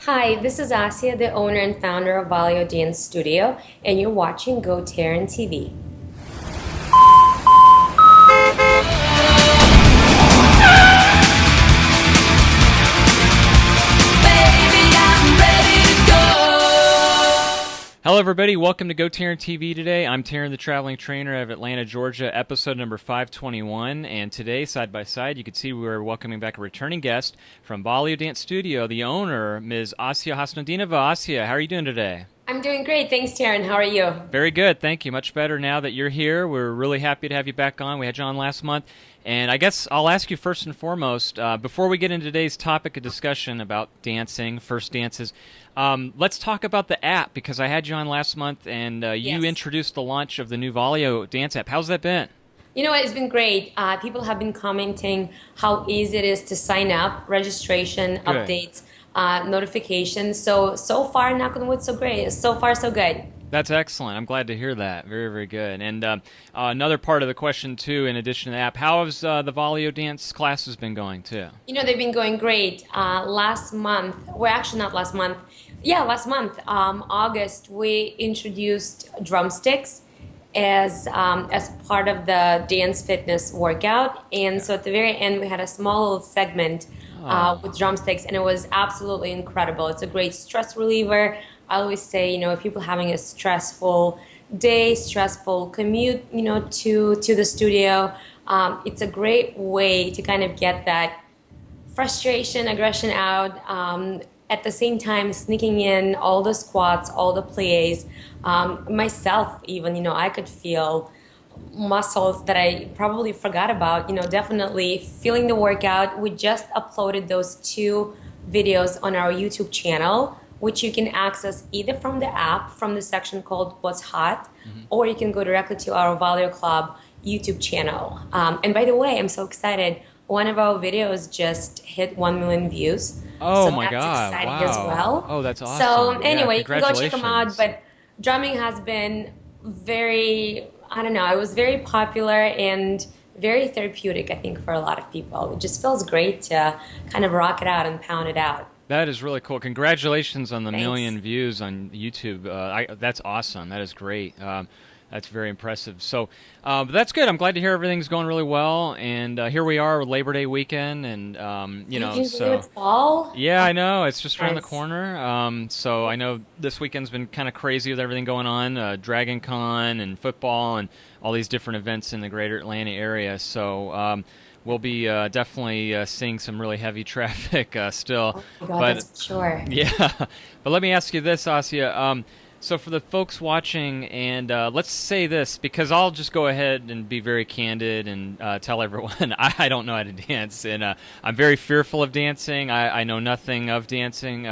Hi, this is Asiya, the owner and founder of Valeo Dance Studio, and you're watching GoTarryn TV. Hello everybody, welcome to GoTarryn TV today. I'm Tarryn the Traveling Trainer of Atlanta, Georgia, episode number 521, and today, side by side, you can see we're welcoming back a returning guest from Valeo Dance Studio, the owner, Ms. Asiya Khasnutdinova. Asiya, how are you doing today? I'm doing great. Thanks, Tarryn. How are you? Very good, thank you. Much better now that you're here. We're really happy to have you back on. We had you on last month. And I guess I'll ask you first and foremost, before we get into today's topic of discussion about dancing, first dances, let's talk about the app, because I had you on last month and you introduced the launch of the new Valeo dance app. How's that been? You know what? It's been great. People have been commenting how easy it is to sign up, registration, Good. updates, notifications. So far, knock on wood, so great. So far, so good. That's excellent. I'm glad to hear that. Very, very good. And another part of the question, too, in addition to the app, how has the Valeo dance classes been going, too? You know, they've been going great. Last month, well, actually not last month. Yeah, last month, August, we introduced drumsticks as part of the dance fitness workout. And so at the very end, we had a small little segment with drumsticks, and it was absolutely incredible. It's a great stress reliever. I always say, you know, if people having a stressful day, stressful commute, you know, to the studio, it's a great way to kind of get that frustration, aggression out. At the same time, sneaking in all the squats, all the plies. Myself, even, you know, I could feel muscles that I probably forgot about. You know, definitely feeling the workout. We just uploaded those two videos on our YouTube channel, which you can access either from the app, from the section called What's Hot, or you can go directly to our Valeo Club YouTube channel. And by the way, I'm so excited. One of our videos just hit 1 million views. Oh so my that's God! exciting Wow. as well. Oh, that's awesome. So Yeah, anyway, you can go check them out. congratulations. But drumming has been very, I don't know, it was very popular and very therapeutic, I think, for a lot of people. It just feels great to kind of rock it out and pound it out. That is really cool. Congratulations on the Thanks. million views on YouTube. That's awesome. That is great. That's very impressive. So, but that's good. I'm glad to hear everything's going really well. And here we are with Labor Day weekend, and you know, Can you believe so it's fall? yeah, I know it's just around the Nice. corner. So I know this weekend's been kind of crazy with everything going on, Dragon Con and football and all these different events in the greater Atlanta area. So. We'll be definitely seeing some really heavy traffic still. Oh my God, but that's for sure. yeah, but let me ask you this, Asiya. So for the folks watching, and let's say this, because I'll just go ahead and be very candid and tell everyone I don't know how to dance, and I'm very fearful of dancing. I know nothing of dancing.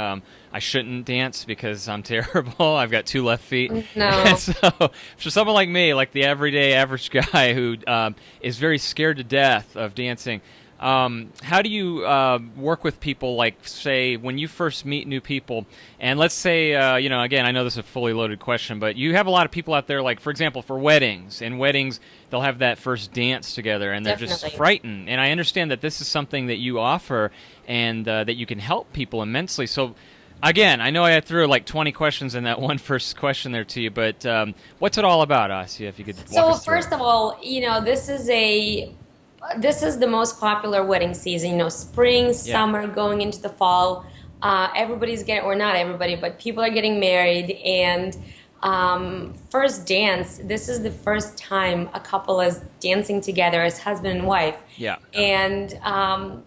I shouldn't dance because I'm terrible. I've got two left feet. No. And so for someone like me, like the everyday average guy who is very scared to death of dancing, how do you work with people, like, say, when you first meet new people, and let's say, you know, again, I know this is a fully loaded question, but you have a lot of people out there, like, for example, for weddings. In weddings, they'll have that first dance together, and they're just Definitely. frightened. And I understand that this is something that you offer and that you can help people immensely. So, again, I know I threw like 20 questions in that one first question there to you, but what's it all about, Asiya, if you could walk So us through it? first of all, you know, this is the most popular wedding season. You know, spring, summer, going into the fall. Everybody's getting, or not everybody, but people are getting married. And first dance, this is the first time a couple is dancing together as husband and wife. Yeah. And,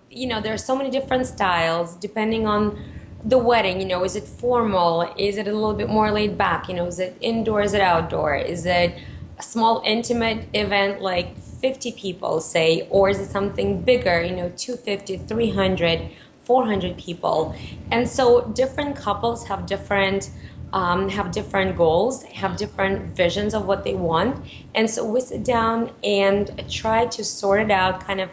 you know, there are so many different styles depending on the wedding. You know, is it formal? Is it a little bit more laid back? You know, is it indoor? Is it outdoor? Is it a small intimate event like 50 people, say, or is it something bigger, you know, 250, 300, 400 people? And so different couples have different goals, have different visions of what they want. And so we sit down and try to sort it out, kind of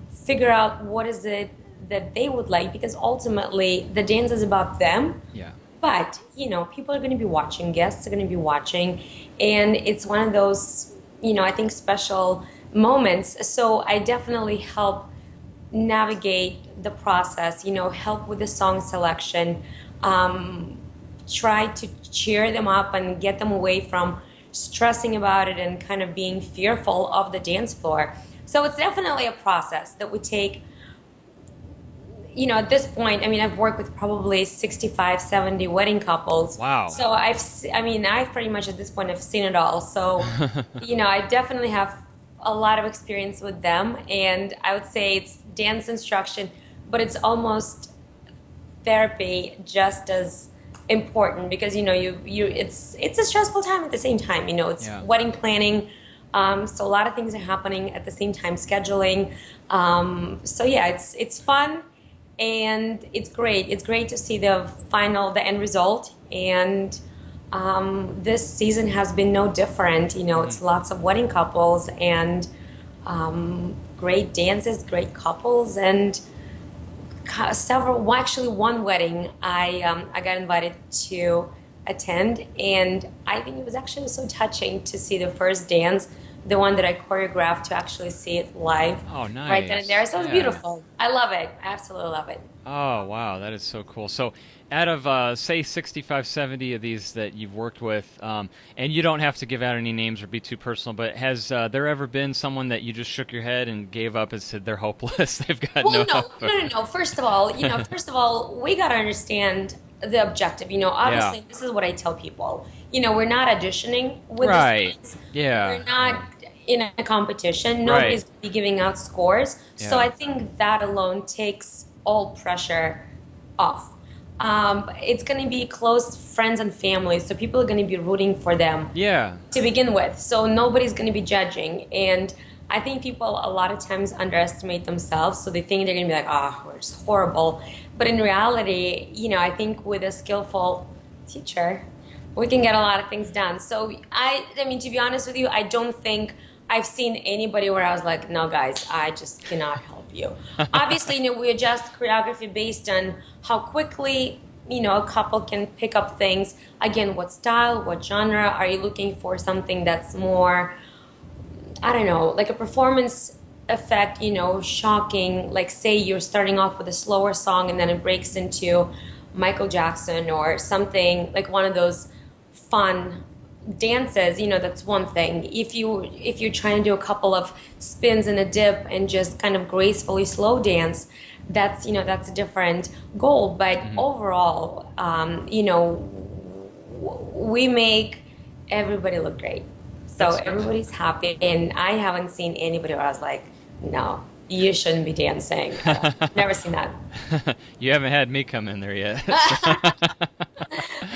figure out what is it that they would like, because ultimately the dance is about them. Yeah. But, you know, people are going to be watching, guests are going to be watching, and it's one of those, you know, I think special moments. So I definitely help navigate the process, you know, help with the song selection, try to cheer them up and get them away from stressing about it and kind of being fearful of the dance floor. So it's definitely a process that would take, at this point, I mean, I've worked with probably 65, 70 wedding couples. Wow. So I've pretty much at this point, I've seen it all. So, I definitely have a lot of experience with them. And I would say it's dance instruction, but it's almost therapy just as important because, it's a stressful time at the same time. It's wedding planning. So a lot of things are happening at the same time, scheduling. So yeah, it's fun. And it's great. It's great to see the end result. And this season has been no different. It's lots of wedding couples and great dances, great couples, and one wedding I got invited to attend. And I think it was actually so touching to see the first dance, the one that I choreographed, to actually see it live. Oh, nice. Right then and there. So it was beautiful. I love it. I absolutely love it. Oh, wow. That is so cool. So out of, say, 65, 70 of these that you've worked with, and you don't have to give out any names or be too personal, but has there ever been someone that you just shook your head and gave up and said they're hopeless? They've got no hope? No. First of all, we got to understand the objective. Obviously, This is what I tell people. We're not auditioning with this. Yeah. We're not in a competition. Nobody's going to be giving out scores. Yeah. So I think that alone takes all pressure off. It's going to be close friends and family, so people are going to be rooting for them to begin with. So nobody's going to be judging. And I think people a lot of times underestimate themselves, so they think they're going to be like, we're just horrible. But in reality, I think with a skillful teacher, we can get a lot of things done. So I mean, to be honest with you, I don't think I've seen anybody where I was like, no, guys, I just cannot help you. Obviously, we adjust choreography based on how quickly, a couple can pick up things. Again, what style, what genre? Are you looking for something that's more, I don't know, like a performance effect, shocking, like say you're starting off with a slower song and then it breaks into Michael Jackson or something like one of those fun dances, that's one thing. If you're trying to do a couple of spins and a dip and just kind of gracefully slow dance, that's a different goal. But overall, we make everybody look great, so everybody's happy. And I haven't seen anybody where I was like, no, you shouldn't be dancing. Never seen that. You haven't had me come in there yet.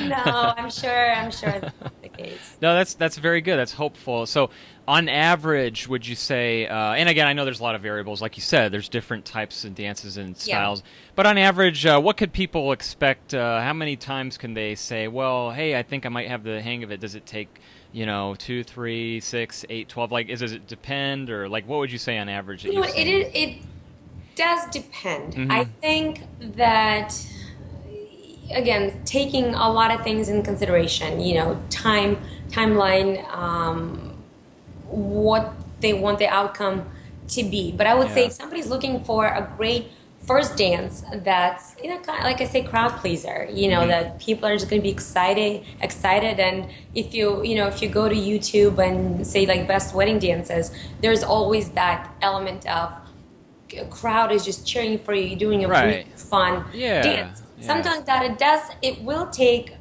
No, I'm sure that's not the case. No, that's very good. That's hopeful. So, on average, would you say? And again, I know there's a lot of variables, like you said. There's different types of dances and styles. But on average, what could people expect? How many times can they say, "Well, hey, I think I might have the hang of it"? Does it take 2, 3, 6, 8, 12? Like, does it depend, or like, what would you say on average? That It does depend. I think that, again, taking a lot of things in consideration, timeline, what they want the outcome to be. But I would say if somebody's looking for a great first dance that's, kind of, like I say, crowd pleaser, that people are just going to be excited. And if you go to YouTube and say like best wedding dances, there's always that element of a crowd is just cheering for you, doing a really fun dance. Sometimes it will take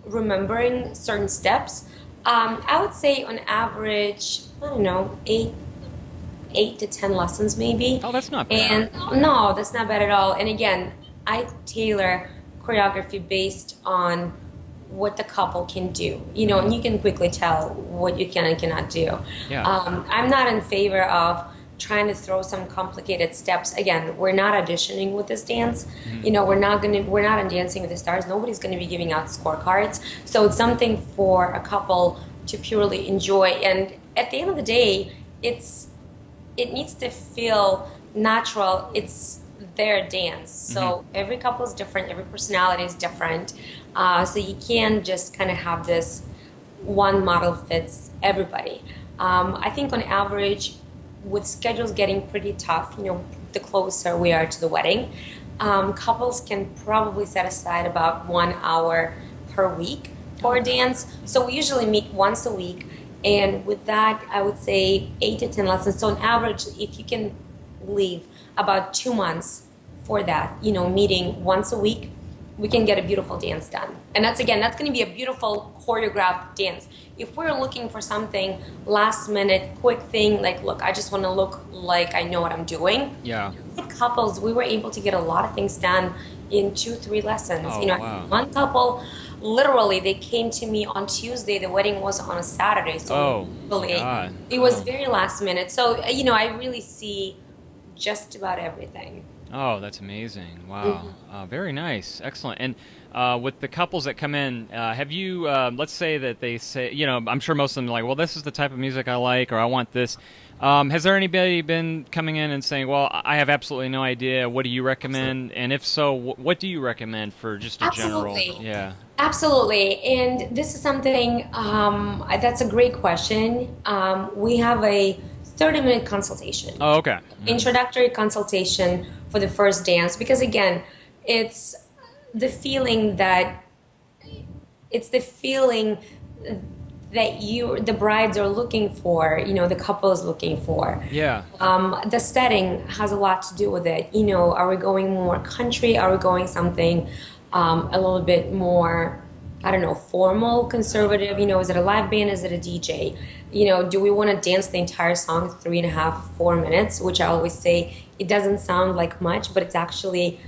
remembering certain steps. I would say on average, I don't know, 8 to 10 lessons maybe. Oh, that's not bad. And no, that's not bad at all. And again, I tailor choreography based on what the couple can do, and you can quickly tell what you can and cannot do. I'm not in favor of trying to throw some complicated steps. Again, we're not auditioning with this dance. We're not on Dancing with the Stars. Nobody's going to be giving out scorecards. So it's something for a couple to purely enjoy. And at the end of the day, it needs to feel natural. It's their dance. So every couple is different. Every personality is different. So you can't just kind of have this one model fits everybody. I think on average, with schedules getting pretty tough, the closer we are to the wedding, couples can probably set aside about 1 hour per week for a dance. So we usually meet once a week, and with that, I would say 8 to 10 lessons. So on average, if you can leave about 2 months for that, meeting once a week, we can get a beautiful dance done. And that's going to be a beautiful choreographed dance. If we're looking for something last minute, quick thing, like, look, I just want to look like I know what I'm doing. Yeah. With couples, we were able to get a lot of things done in 2-3 lessons. Oh, Wow. One couple, literally, they came to me on Tuesday. The wedding was on a Saturday. So it was very last minute. So, I really see just about everything. Oh, that's amazing. Wow. Very nice. Excellent. And with the couples that come in, have you, let's say that they say, I'm sure most of them are like, well, this is the type of music I like, or I want this. Has there anybody been coming in and saying, well, I have absolutely no idea, what do you recommend? And if so, what do you recommend for just a general? Yeah. Absolutely. And this is something, that's a great question. We have a 30-minute consultation. Oh, okay. Introductory consultation for the first dance, because again, it's the feeling that the brides are looking for, the couple is looking for. Yeah. The setting has a lot to do with it. Are we going more country? Are we going something a little bit more, I don't know, formal, conservative? Is it a live band? Is it a DJ? Do we want to dance the entire song 3.5, 4 minutes? Which I always say, it doesn't sound like much, but it's actually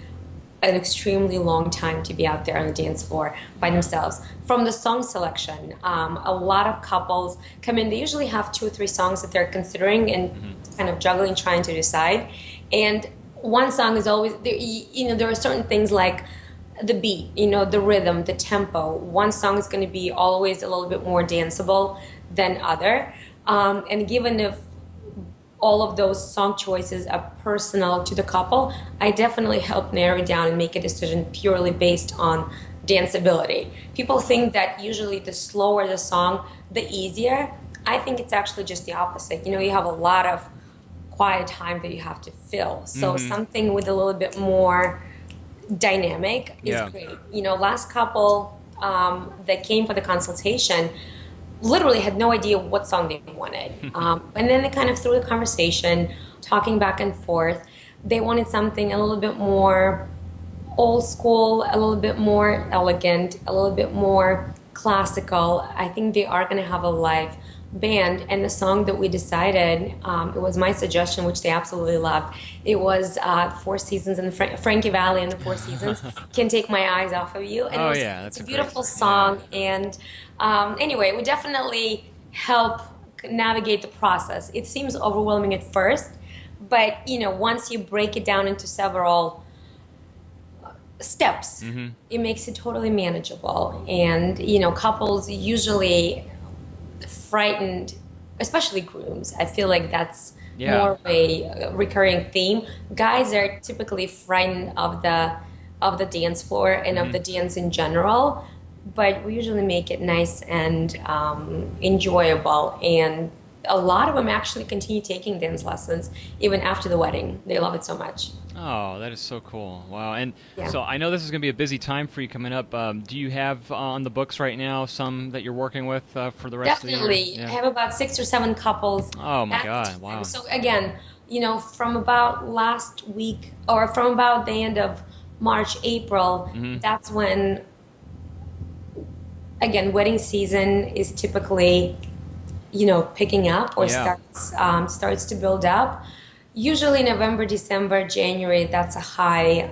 an extremely long time to be out there on the dance floor by themselves. From the song selection, a lot of couples come in. They usually have 2 or 3 songs that they're considering and kind of juggling, trying to decide. And one song is always, there are certain things like the beat, the rhythm, the tempo. One song is going to be always a little bit more danceable than other. And given if all of those song choices are personal to the couple, I definitely help narrow it down and make a decision purely based on danceability. People think that usually the slower the song, the easier. I think it's actually just the opposite. You have a lot of quiet time that you have to fill. So something with a little bit more dynamic is great. Last couple that came for the consultation literally had no idea what song they wanted. And then they kind of through the conversation, talking back and forth, they wanted something a little bit more old school, a little bit more elegant, a little bit more classical. I think they are going to have a live band, and the song that we decided, it was my suggestion, which they absolutely loved. It was Four Seasons, and Frankie Valli and the Four Seasons, Can't Take My Eyes Off of You. And it's a beautiful song. And anyway, we definitely help navigate the process. It seems overwhelming at first, but once you break it down into several steps, it makes it totally manageable. And couples usually frightened, especially grooms. I feel like that's more of a recurring theme. Guys are typically frightened of the dance floor and of the dance in general, but we usually make it nice and enjoyable. And a lot of them actually continue taking dance lessons even after the wedding. They love it so much. Oh, that is so cool. Wow. And so I know this is going to be a busy time for you coming up. Do you have on the books right now some that you're working with for the rest of the year? Definitely. I have about 6 or 7 couples. Oh, my God. Wow. So again, from about last week, or from about the end of March, April, that's when, again, wedding season is typically, picking up or starts to build up. Usually November, December, January, that's a high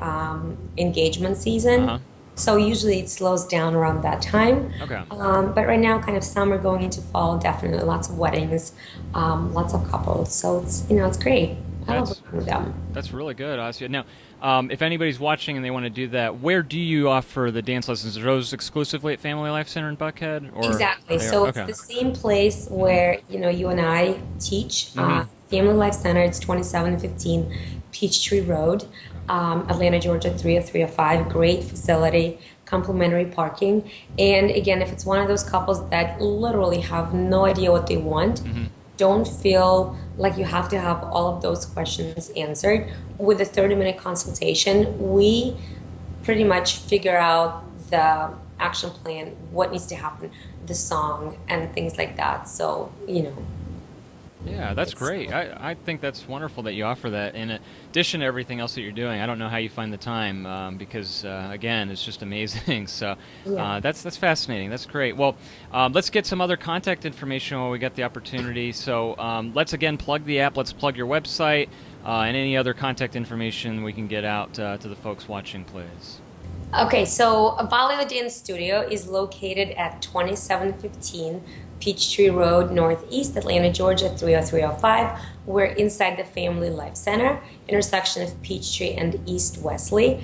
engagement season. So usually it slows down around that time. Okay. But right now, kind of summer going into fall, definitely lots of weddings, lots of couples. So it's great. I love working with them. That's really good, Asiya. Now, if anybody's watching and they want to do that, where do you offer the dance lessons? Are those exclusively at Family Life Center in Buckhead? Or exactly. So it's the same place where you and I teach. Family Life Center. It's 2715 Peachtree Road, Atlanta, Georgia 30305. Great facility, complimentary parking. And again, if it's one of those couples that literally have no idea what they want, don't feel like you have to have all of those questions answered. With a 30-minute consultation, we pretty much figure out the action plan, what needs to happen, the song, and things like that. So, Yeah, that's great. I think that's wonderful that you offer that. In addition to everything else that you're doing, I don't know how you find the time because, again, it's just amazing. So yeah. that's fascinating. That's great. Well, let's get some other contact information while we get the opportunity. So let's, again, plug the app. Let's plug your website and any other contact information we can get out to the folks watching, please. Okay, so Valeo Dance Studio is located at 2715 Peachtree Road, Northeast Atlanta, Georgia 30305. We're inside the Family Life Center, intersection of Peachtree and East Wesley.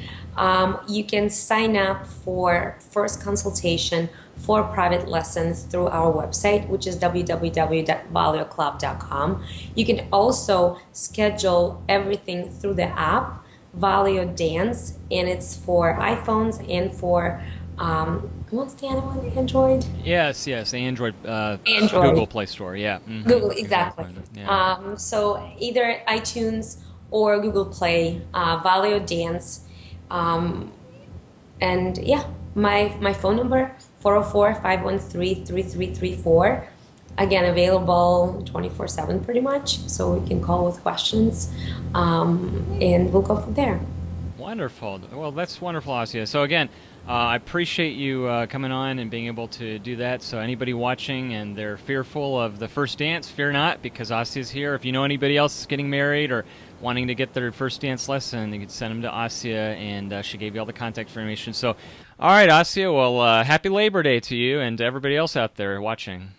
You can sign up for first consultation for private lessons through our website, which is www.valeoclub.com. You can also schedule everything through the app, Valeo Dance, and it's for iPhones and for what's the other one? Android? Yes, Android, Android. Google Play Store, yeah. Mm-hmm. Google, exactly. Yeah. So either iTunes or Google Play, Valeo Dance, and yeah, my phone number 404-513-3334. Again, available 24/7 pretty much, so we can call with questions, and we'll go from there. Wonderful. Well, that's wonderful, Asiya. So again, I appreciate you coming on and being able to do that. So anybody watching and they're fearful of the first dance, fear not, because Asiya's here. If you know anybody else getting married or wanting to get their first dance lesson, you can send them to Asiya, and she gave you all the contact information. So, all right, Asiya, well, happy Labor Day to you and to everybody else out there watching.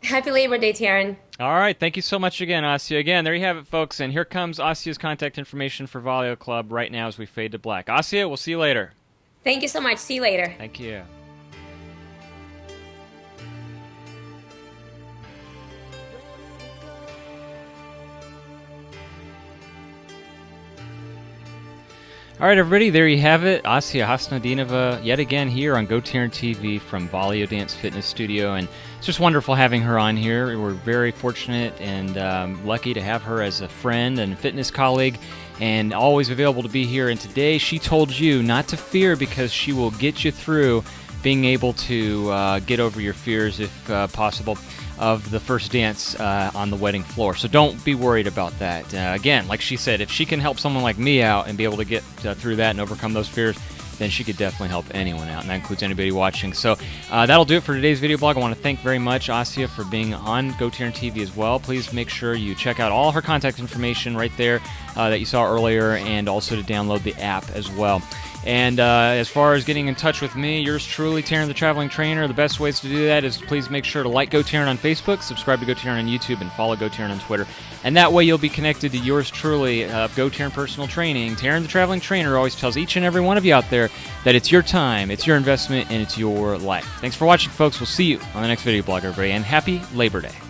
Happy Labor Day, Tarryn. All right. Thank you so much again, Asiya. Again, there you have it, folks. And here comes Asiya's contact information for Valeo Club right now as we fade to black. Asiya, we'll see you later. Thank you so much. See you later. Thank you. All right, everybody, there you have it. Asiya Khasnutdinova yet again here on GoTarryn TV from Valeo Dance Fitness Studio, and it's just wonderful having her on here. We're very fortunate and lucky to have her as a friend and fitness colleague, and always available to be here. And today she told you not to fear, because she will get you through being able to get over your fears, if possible, of the first dance on the wedding floor. So don't be worried about that. Again, like she said, if she can help someone like me out and be able to get through that and overcome those fears, then she could definitely help anyone out, and that includes anybody watching. So that'll do it for today's video blog. I want to thank very much Asiya for being on GoTarryn TV as well. Please make sure you check out all her contact information right there that you saw earlier, and also to download the app as well. And as far as getting in touch with me, yours truly, Tarryn the Traveling Trainer, the best ways to do that is please make sure to like GoTarryn on Facebook, subscribe to GoTarryn on YouTube, and follow GoTarryn on Twitter. And that way you'll be connected to yours truly, GoTarryn Personal Training. Tarryn the Traveling Trainer always tells each and every one of you out there that it's your time, it's your investment, and it's your life. Thanks for watching, folks. We'll see you on the next video blog, everybody, and happy Labor Day.